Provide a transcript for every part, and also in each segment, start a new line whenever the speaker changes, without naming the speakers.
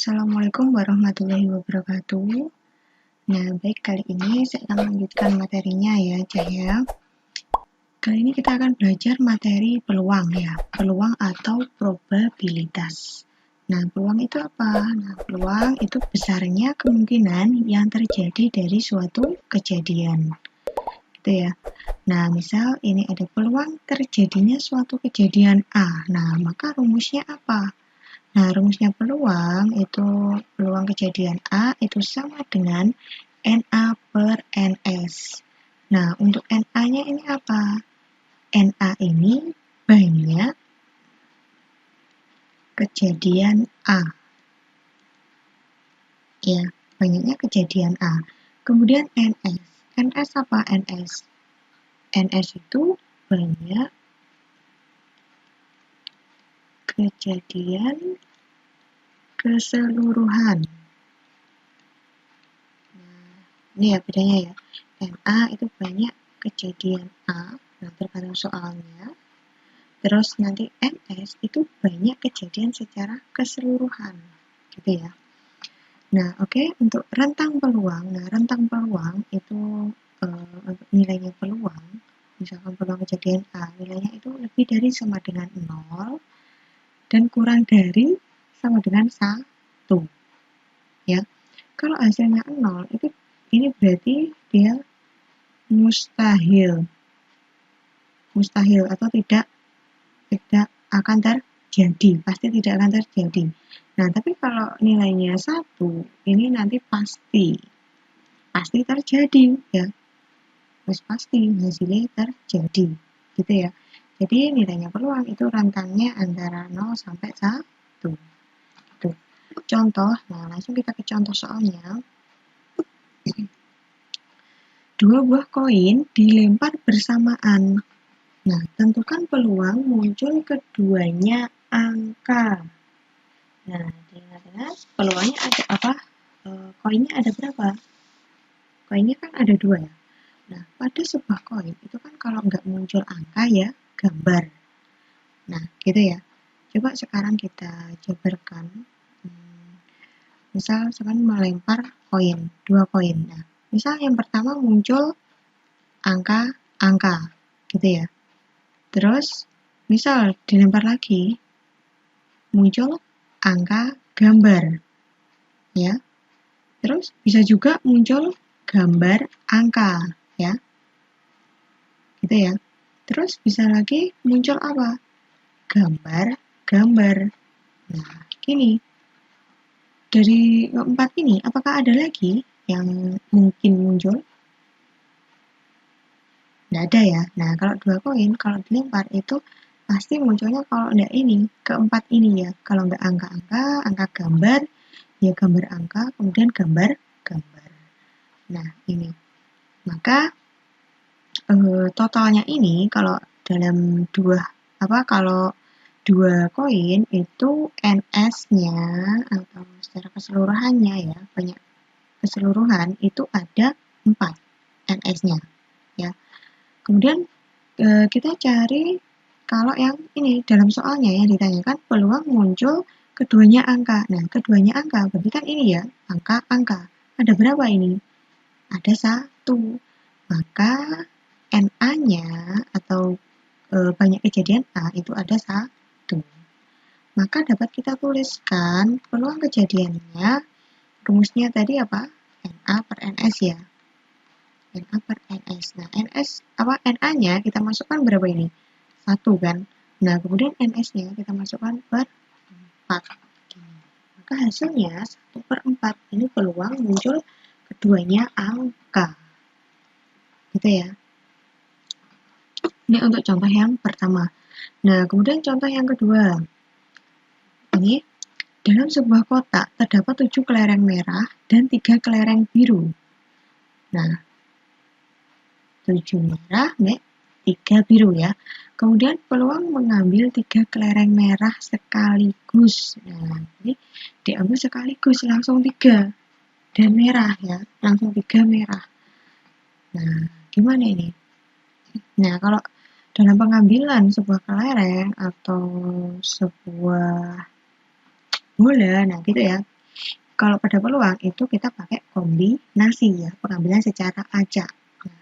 Assalamualaikum warahmatullahi wabarakatuh. Nah, baik, kali ini saya akan melanjutkan materinya ya, Cahya. Kali ini kita akan belajar materi peluang ya, peluang atau probabilitas. Nah, peluang itu apa? Nah, peluang itu besarnya kemungkinan yang terjadi dari suatu kejadian. Gitu ya. Nah, misal ini ada peluang terjadinya suatu kejadian A. Nah, maka rumusnya apa? Nah, rumusnya peluang itu peluang kejadian A itu sama dengan NA per NS. Nah, untuk NA-nya ini apa? NA ini banyak kejadian A. Ya, banyaknya kejadian A. Kemudian NS. NS apa NS? NS itu banyak kejadian keseluruhan. Ini ya bedanya ya. NA itu banyak kejadian A, nah tergantung soalnya. Terus nanti NS itu banyak kejadian secara keseluruhan, gitu ya. Nah, oke, untuk rentang peluang. Nah, rentang peluang itu untuk nilainya peluang, misalkan peluang kejadian A, nilainya itu lebih dari sama dengan 0 dan kurang dari sama dengan 1. Ya. Kalau hasilnya 0, ini berarti dia mustahil atau tidak akan terjadi, pasti tidak akan terjadi. Nah, tapi kalau nilainya 1, ini nanti pasti terjadi ya. Pasti hasilnya terjadi, gitu ya. Jadi nilainya peluang itu rentangnya antara 0 sampai 1. Gitu. Contoh, nah langsung kita ke contoh soalnya. Dua buah koin dilempar bersamaan. Nah, tentukan peluang muncul keduanya angka. Nah, diingat-ingat peluangnya ada apa? Koinnya ada berapa? Koinnya kan ada 2 ya. Nah, pada sebuah koin itu kan kalau nggak muncul angka ya gambar. Nah, gitu ya. Coba sekarang kita jabarkan. Misal sekarang melempar koin, 2 koin. Nah, misal yang pertama muncul angka, gitu ya. Terus, misal dilempar lagi, muncul angka gambar, ya. Terus bisa juga muncul gambar angka, ya. Gitu ya. Terus bisa lagi muncul apa? Gambar. Nah, gini. Dari keempat ini, apakah ada lagi yang mungkin muncul? Nggak ada ya. Nah, kalau 2 koin, kalau dilempar itu pasti munculnya kalau enggak ini, keempat ini ya. Kalau enggak angka-angka, angka gambar, ya gambar angka, kemudian gambar. Nah, ini. Maka totalnya ini kalau dalam kalau 2 koin itu NS-nya atau secara keseluruhannya ya, banyak keseluruhan itu ada 4 NS-nya ya. Kemudian kita cari kalau yang ini dalam soalnya yang ditanyakan peluang muncul keduanya angka. Nah, keduanya angka berarti kan ini ya, angka-angka. Ada berapa ini? Ada 1. Maka NA-nya atau banyak kejadian A itu ada 1. Maka dapat kita tuliskan peluang kejadiannya, rumusnya tadi apa? NA per NS ya. NA per NS. Nah, NA-nya kita masukkan berapa ini? 1 kan. Nah, kemudian NS-nya kita masukkan per 4. Maka hasilnya 1 per 4. Ini peluang muncul keduanya angka. Gitu ya. Ini untuk contoh yang pertama. Nah, kemudian contoh yang kedua. Ini, dalam sebuah kotak terdapat 7 kelereng merah dan 3 kelereng biru. Nah, 7 merah, 3 biru ya. Kemudian peluang mengambil 3 kelereng merah sekaligus. Nah, ini diambil sekaligus langsung 3 dan merah ya, langsung 3 merah. Nah, gimana ini? Nah, kalau dalam pengambilan sebuah kelereng atau sebuah bola, nah gitu ya. Kalau pada peluang itu kita pakai kombinasi ya, pengambilan secara acak. Nah,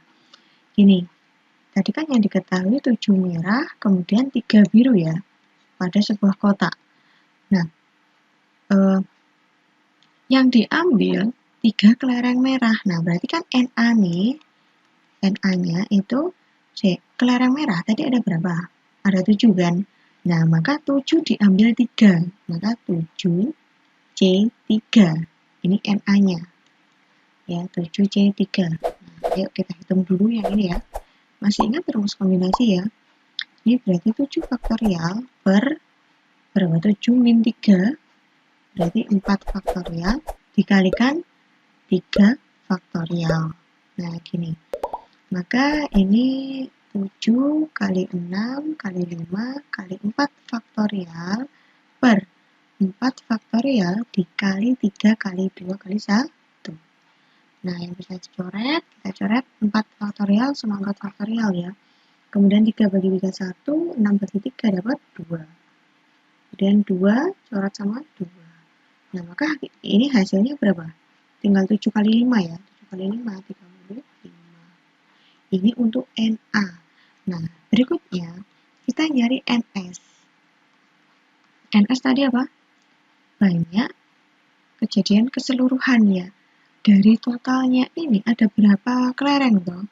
gini, tadi kan yang diketahui 7 merah, kemudian 3 biru ya, pada sebuah kotak. Nah, yang diambil 3 kelereng merah. Nah, berarti kan NA nih, NA-nya itu kelereng merah tadi ada berapa? Ada 7 kan? Nah, maka 7 diambil 3. Maka 7 C3. Ini NA-nya. Ya, 7C3. Nah, ayo kita hitung dulu yang ini ya. Masih ingat rumus kombinasi ya? Ini berarti 7 faktorial per berapa? 7 min 3. Berarti 4 faktorial dikalikan 3 faktorial. Nah, gini. Maka ini 7 kali 6 kali 5 kali 4 faktorial per 4 faktorial dikali 3 kali 2 kali 1. Nah, yang bisa dicoret, kita coret 4 faktorial sama 4 faktorial ya. Kemudian 3 bagi 3 1, 6 bagi 3 dapat 2. Kemudian 2 coret sama 2. Nah, maka ini hasilnya berapa? Tinggal 7 kali 5 ya. 7 kali 5, 35. Ini untuk NA. Nah, berikutnya kita nyari NS. NS tadi apa? Banyak kejadian keseluruhan ya. Dari totalnya ini ada berapa kelereng toh?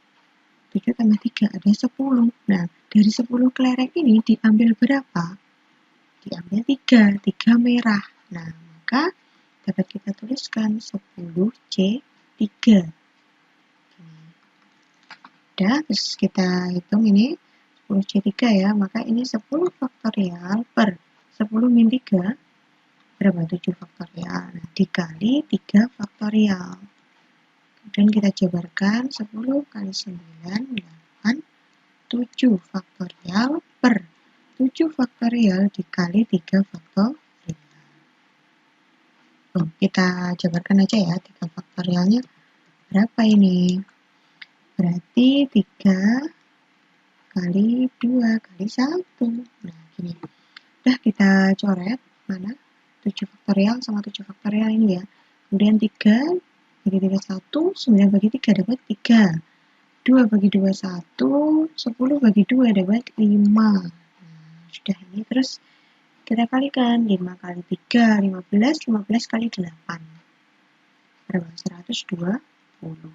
7 tambah 3 ada 10. Nah, dari 10 kelereng ini diambil berapa? Diambil 3, 3 merah. Nah, maka dapat kita tuliskan 10C3. Udah, terus kita hitung ini 10C3 ya, maka ini 10 faktorial per 10 min 3 berapa? 7 faktorial. Nah, dikali 3 faktorial. Kemudian kita jabarkan 10 kali 9, 8, 7 faktorial per 7 faktorial dikali 3 faktorial. Kita jabarkan aja ya, 3 faktorialnya berapa ini? Berarti 3 kali 2 kali 1. Nah, gini. Udah kita coret, mana? 7 faktorial sama 7 faktorial ini ya. Kemudian 3 bagi 3 1, 9 bagi 3 dapat 3. 2 bagi 2 1, 10 bagi 2 dapat 5. Nah, sudah ini terus kita kalikan 5 kali 3, 15, 15 kali 8. Berapa? 120.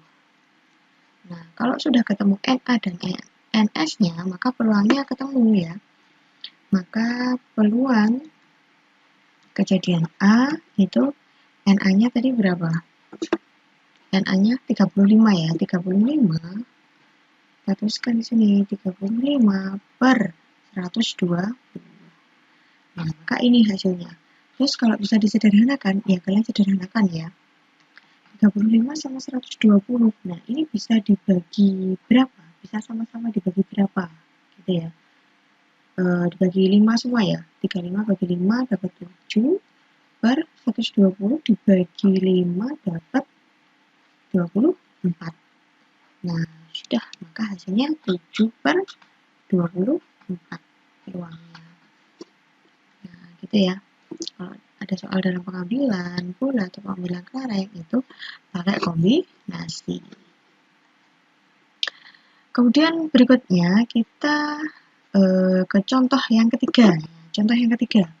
Nah, kalau sudah ketemu NA dan NS-nya, maka peluangnya ketemu ya. Maka peluang kejadian A itu NA-nya tadi berapa? NA-nya 35 ya. 35 kita tuliskan di sini 35 per 120. Nah, maka ini hasilnya. Terus kalau bisa disederhanakan, ya kalian sederhanakan ya. 35 sama 120. Nah, ini bisa dibagi berapa? Bisa sama-sama dibagi berapa? Gitu ya. Dibagi 5 semua ya. 35 bagi 5 dapat 7 per 120 dibagi 5 dapat 24. Nah, sudah. Maka hasilnya 7 per 24 peluangnya. Nah, gitu ya. Kalau ada soal dalam pengambilan bola atau pengambilan kelereng itu pakai kombinasi. Kemudian berikutnya kita ke contoh yang ketiga. Contoh yang ketiga.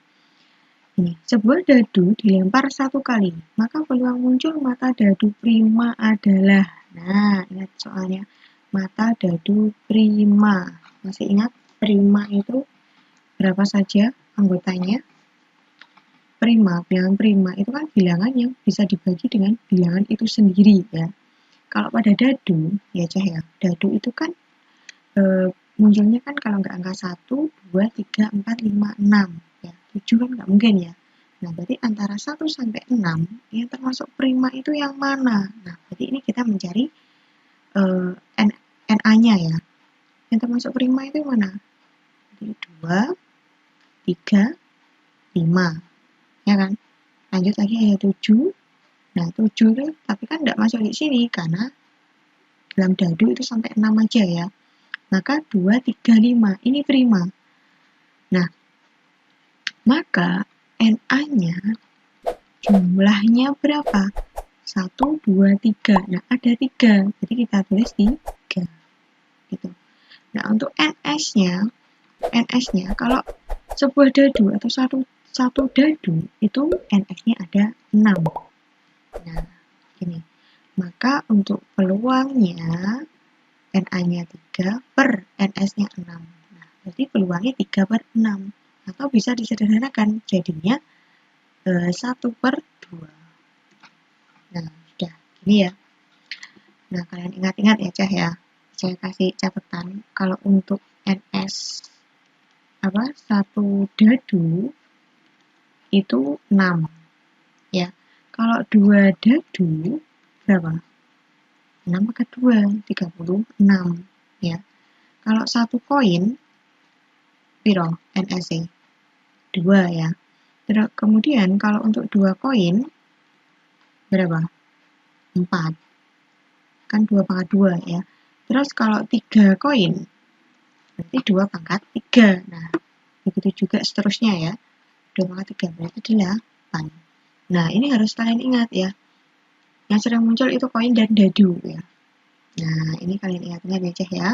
Ini, sebuah dadu dilempar 1 kali, maka peluang muncul mata dadu prima adalah. Nah, ingat soalnya. Mata dadu prima. Masih ingat prima itu berapa saja anggotanya? Prima, bilangan prima itu kan bilangan yang bisa dibagi dengan bilangan itu sendiri ya. Kalau pada dadu, ya Cah ya, dadu itu kan munculnya kan kalau nggak angka 1, 2, 3, 4, 5, 6 ya. 7 kan nggak mungkin ya. Nah, berarti antara 1 sampai 6 yang termasuk prima itu yang mana? Nah, berarti ini kita mencari NA-nya ya. Yang termasuk prima itu yang mana? Jadi 2, 3, 5. Ya kan? Lanjut lagi ya 7. Nah, 7 itu tapi kan nggak masuk di sini karena dalam dadu itu sampai 6 aja ya. Maka 2, 3, 5. Ini prima. Nah, maka NA-nya jumlahnya berapa? 1, 2, 3. Nah, ada 3. Jadi kita tulis 3. Gitu. Nah, untuk NS-nya kalau sebuah dadu atau satu dadu itu NS-nya ada 6. Nah, ini. Maka untuk peluangnya NA-nya 3 per NS-nya 6. Nah, berarti peluangnya 3 per 6. Atau bisa disederhanakan jadinya 1 per 2. Nah, sudah gini ya. Nah, kalian ingat-ingat ya, Cah ya. Saya kasih catatan kalau untuk NS satu dadu itu 6 ya. Kalau 2 dadu berapa? 6 ke 2, 36 ya. Kalau satu koin piro NS-nya? 2 ya. Terus kemudian kalau untuk 2 koin berapa? 4. Kan 2 pangkat 2 ya. Terus kalau 3 koin berarti 2 pangkat 3. Nah, begitu juga seterusnya ya. 2 pangkat 3 berarti 8. Nah, ini harus kalian ingat ya. Yang sering muncul itu koin dan dadu ya. Nah, ini kalian ingat-ingat ya, ya.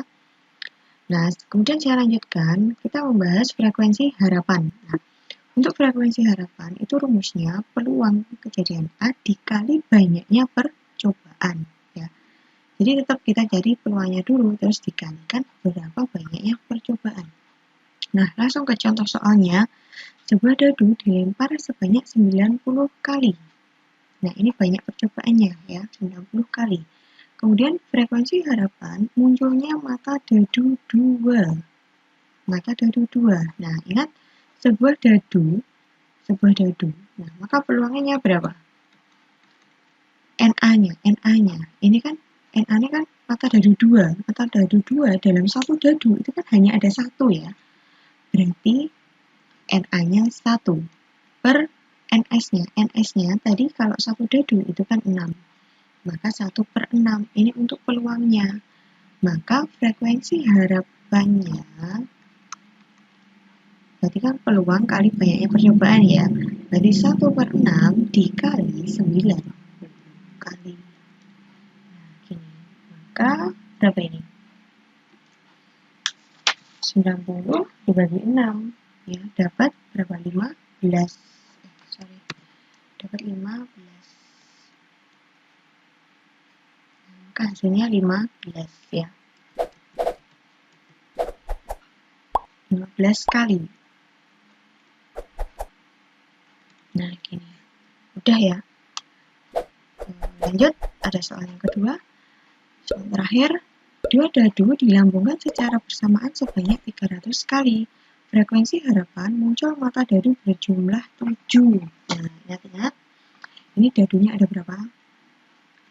Nah, kemudian saya lanjutkan, kita membahas frekuensi harapan. Nah, untuk frekuensi harapan itu rumusnya peluang kejadian A dikali banyaknya percobaan ya. Jadi tetap kita cari peluangnya dulu terus dikalikan berapa banyaknya percobaan. Nah, langsung ke contoh soalnya. Sebuah dadu dilempar sebanyak 90 kali. Nah, ini banyak percobaannya ya, 90 kali. Kemudian frekuensi harapan munculnya mata dadu 2. Mata dadu 2. Nah, ingat sebuah dadu. Nah, maka peluangnya berapa? NA-nya. Ini kan NA-nya kan mata dadu 2. Mata dadu 2 dalam satu dadu itu kan hanya ada 1 ya. Berarti NA-nya 1 per NS-nya. NS-nya tadi kalau satu dadu itu kan 6. Maka 1 per 6. Ini untuk peluangnya. Maka frekuensi harapannya berarti kan peluang kali banyaknya percobaan ya. Berarti 1 per 6 dikali 9 kali. Nah, gini. Maka berapa ini? 90 dibagi 6 ya, dapat berapa? 15. Dapat 15. Maka hasilnya 15 ya. 15 kali. Nah, gini. Udah ya. Lanjut, ada soal yang kedua. Soal terakhir, 2 dadu dilambungkan secara bersamaan sebanyak 300 kali. Frekuensi harapan muncul mata dadu berjumlah 7. Nah, ingat-ingat. Ini dadunya ada berapa?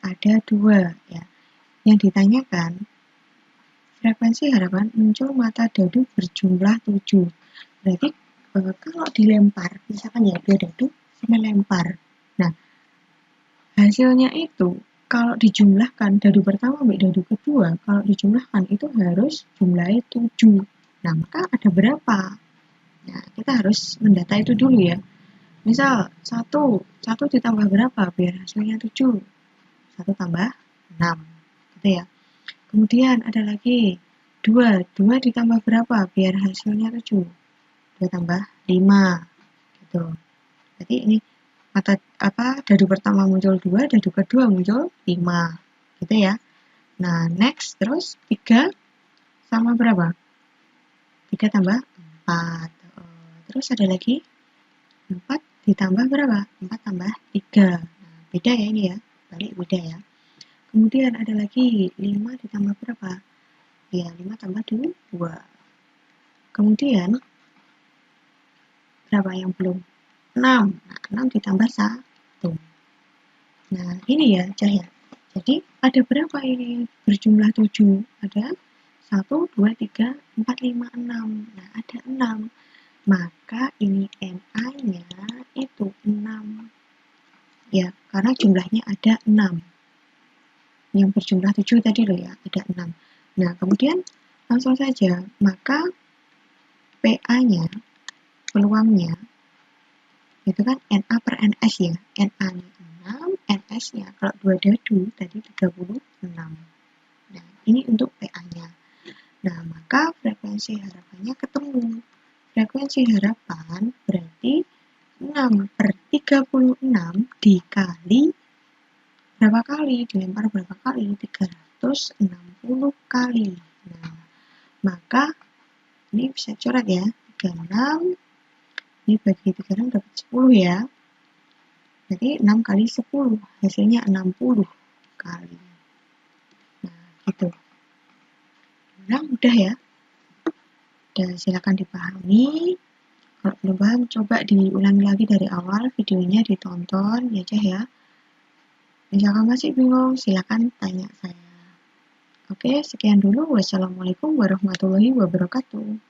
Ada 2 ya. Yang ditanyakan, frekuensi harapan muncul mata dadu berjumlah 7. Berarti kalau dilempar, misalkan ya 2 dadu melempar. Nah, hasilnya itu kalau dijumlahkan dadu pertama sampai dadu kedua, kalau dijumlahkan itu harus jumlahnya 7. Nah, maka ada berapa? Nah, kita harus mendata itu dulu ya. Misal 1 ditambah berapa biar hasilnya 7? 1 tambah 6. Gitu ya. Kemudian ada lagi 2 ditambah berapa biar hasilnya 7? 2 tambah 5. Gitu. Jadi ini dadu pertama muncul 2, dadu kedua muncul 5. Gitu ya. Nah, next terus 3 sama berapa? 3 tambah 4. Terus ada lagi 4 ditambah berapa? 4 tambah 3. Nah, beda ya ini ya. Balik beda ya. Kemudian ada lagi 5 ditambah berapa? Ya, 5 tambah 2. Kemudian berapa yang belum? 6. Nah, 6 ditambah 1. Nah, ini ya, Cahya. Jadi, ada berapa ini berjumlah 7? Ada 1, 2, 3, 4, 5, 6. Nah, ada 6. Maka ini NA-nya itu 6. Ya, karena jumlahnya ada 6. Yang berjumlah 7 tadi loh ya, ada 6. Nah, kemudian langsung saja, maka PA-nya, peluangnya, itu kan NA per NS ya. NA-nya 6, NS-nya kalau 2 dadu tadi 36. Nah, ini untuk PA-nya. Nah, maka frekuensi harapannya ketemu. Frekuensi harapan berarti 6 per 36 dikali berapa kali? Dilempar berapa kali? 360 kali. Nah, maka ini bisa coret ya. 36 ini bagi 36 dapat 10 ya. Jadi 6 kali 10 hasilnya 60 kali. Nah, gitu. Nah, mudah ya. Dan silakan dipahami. Kalau belum paham, coba diulangi lagi dari awal videonya, ditonton ya aja ya. Misalkan masih bingung, silakan tanya saya. Oke, sekian dulu. Wassalamualaikum warahmatullahi wabarakatuh.